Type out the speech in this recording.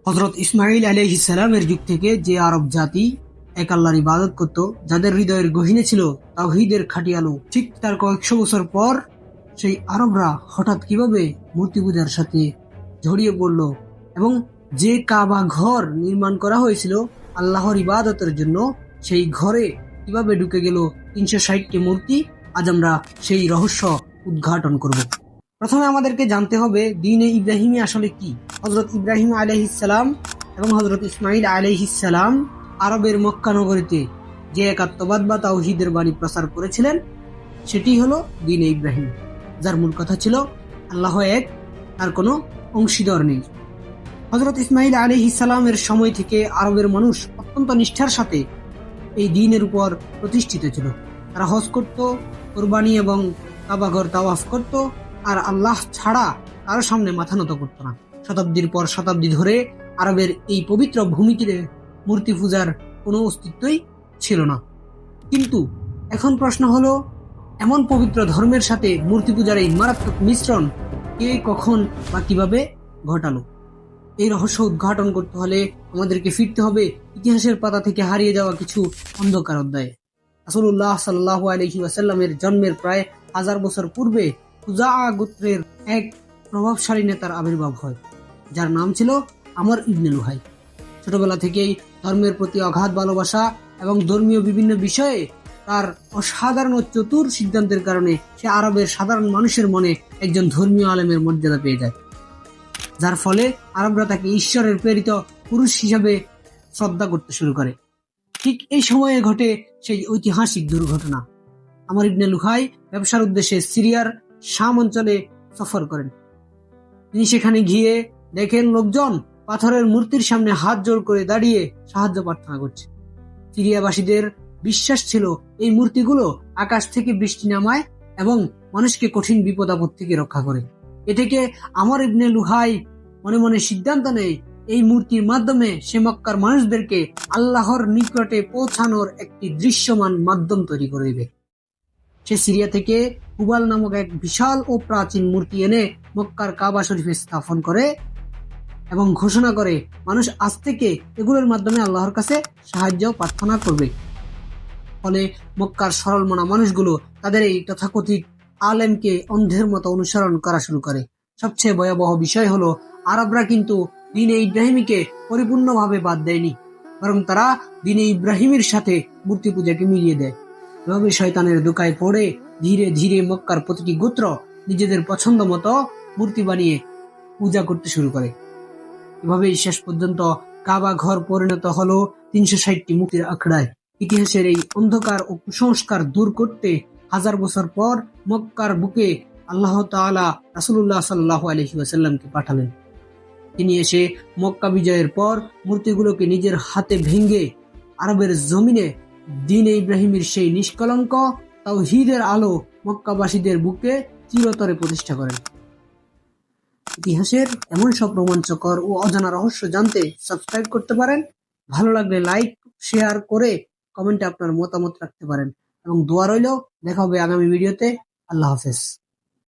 হযরত ইসমাঈল আলাইহিস সালামের যুগ থেকে যে আরব জাতি এক আল্লাহর ইবাদত করত, যাদের হৃদয়ের গহীনে ছিল তাওহীদের খাঁটি আলো, ঠিক তার কয়েকশো বছর পর সেই আরবরা হঠাৎ কিভাবে মূর্তি পূজার সাথে জড়িয়ে পড়ল এবং যে কাবা ঘর নির্মাণ করা হয়েছিল আল্লাহর ইবাদতের জন্য, সেই ঘরে কিভাবে ঢুকে গেল ৩৬০টি মূর্তি। আজ আমরা সেই রহস্য উদ্ঘাটন করব। প্রথমে আমাদেরকে জানতে হবে দ্বীন-এ ইব্রাহিমী আসলে কি। হযরত ইব্রাহিম আলাইহিস সালাম এবং হযরত ইসমাঈল আলাইহিস সালাম আরবের মক্কা নগরীতে যে একাত্মবাদ বা তাওহীদের বাণী প্রচার করেছিলেন, সেটি হলো দ্বীন-এ ইব্রাহিম, যার মূল কথা ছিল আল্লাহ এক, তার কোনো অংশীদার নেই। হযরত ইসমাঈল আলাইহিস সালামের সময় থেকে আরবের মানুষ অত্যন্ত নিষ্ঠার সাথে এই দ্বীনের উপর প্রতিষ্ঠিত ছিল। তারা হজ করত, কোরবানি এবং কাবাঘর তাওয়াফ করত, আর আল্লাহ ছাড়া কারো সামনে মাথা নত করত না। শতাব্দীর পর শতাব্দী ধরে আরবের এই পবিত্র ভূমিতে মূর্তি পূজার কোনো অস্তিত্বই ছিল না। কিন্তু এখন প্রশ্ন হলো, এমন পবিত্র ধর্মের সাথে মূর্তি পূজার এই মারাত্মক মিশ্রণ কে, কখন বা কিভাবে ঘটালো? এই রহস্য উদ্ঘাটন করতে হলে আমাদেরকে ফিরতে হবে ইতিহাসের পাতা থেকে হারিয়ে যাওয়া কিছু অন্ধকার অধ্যায়ে। রাসূলুল্লাহ সাল্লাল্লাহু আলাইহি ওয়াসাল্লামের জন্মের প্রায় 1000 বছর পূর্বে খুজাআ গোত্রের এক প্রভাবশালী নেতার আবির্ভাব হয়, যার নাম ছিল আমর ইবনে লুহাই। ছোটবেলা থেকেই ধর্মের প্রতি অগাধ ভালোবাসা এবং ধর্মীয় বিভিন্ন বিষয়ে তার অসাধারণ ও চতুর সিদ্ধান্তের কারণে সে আরবের সাধারণ মানুষের মনে একজন ধর্মীয় আলেমের মর্যাদা পেয়ে যায়, যার ফলে আরবরা তাকে ঈশ্বরের প্রেরিত পুরুষ হিসাবে শ্রদ্ধা করতে শুরু করে। ঠিক এই সময়ে ঘটে সেই ঐতিহাসিক দুর্ঘটনা। আমর ইবনে লুহাই ব্যবসার উদ্দেশ্যে সিরিয়ার শাম অঞ্চলে সফর করেন। তিনি সেখানে গিয়ে দেখেন লোকজন পাথরের মূর্তির সামনে হাত জোড় করে দাঁড়িয়ে সাহায্য প্রার্থনা করছে। সিরিয়াবাসীদের বিশ্বাস ছিল এই মূর্তিগুলো আকাশ থেকে বৃষ্টি নামায় এবং মানুষকে কঠিন বিপদ আপদ থেকে রক্ষা করে। এ থেকে আমর ইবনে লুহাই মনে মনে সিদ্ধান্ত নেয় এই মূর্তির মাধ্যমে সে মক্কার মানুষদেরকে আল্লাহর নিকটে পৌঁছানোর একটি দৃশ্যমান মাধ্যম তৈরি করে দিবে। সে সিরিয়া থেকে হুবাল নামক এক বিশাল ও প্রাচীন মূর্তি এনে মক্কার কাবা শরীফে স্থাপন করে এবং ঘোষণা করে মানুষ আজ থেকে এগুলোর মাধ্যমে আল্লাহর কাছে সাহায্য প্রার্থনা করবে। ফলে মক্কার সরল মনা মানুষগুলো তাদের এই তথাকথিত আলেমকে অন্ধের মতো অনুসরণ করা শুরু করে। সবচেয়ে ভয়াবহ বিষয় হলো, আরবরা কিন্তু দ্বীন-এ ইব্রাহিমীকে পরিপূর্ণভাবে বাদ দেয়নি, বরং তারা দ্বীন-এ ইব্রাহিমের সাথে মূর্তি পূজাকে মিলিয়ে দেয়। এভাবে শয়তানের দোকায় পড়ে ধীরে ধীরে মক্কার প্রতিটি গোত্র নিজেদের পছন্দ মতো মূর্তি বানিয়ে পূজা করতে শুরু করে। এভাবেই শেষ পর্যন্ত কাবা ঘর পরিণত হলো ৩৬০টি মূর্তির আখড়ায়। ইতিহাসের এই অন্ধকার ও কুসংস্কার দূর করতে 1000 বছর পর মক্কার বুকে আল্লাহ তাআলা রাসূলুল্লাহ সাল্লাল্লাহু আলাইহি ওয়াসাল্লামকে পাঠালেন। তিনি এসে মক্কা বিজয়ের পর মূর্তিগুলোকে নিজের হাতে ভেঙে আরবের জমিনে দ্বীন-এ ইব্রাহিমের সেই নিষ্কলঙ্ক তাওহীদের আলো মক্কাবাসীদের বুকে চিরতরে প্রতিষ্ঠা করেন। ইতিহাসের এমন সব রোমাঞ্চকর ও অজানা রহস্য জানতে সাবস্ক্রাইব করতে পারেন। ভালো লাগলে লাইক, শেয়ার করে কমেন্টে আপনার মতামত রাখতে পারেন এবং দোয়া রইল। দেখা হবে আগামী ভিডিওতে। আল্লাহ হাফেজ।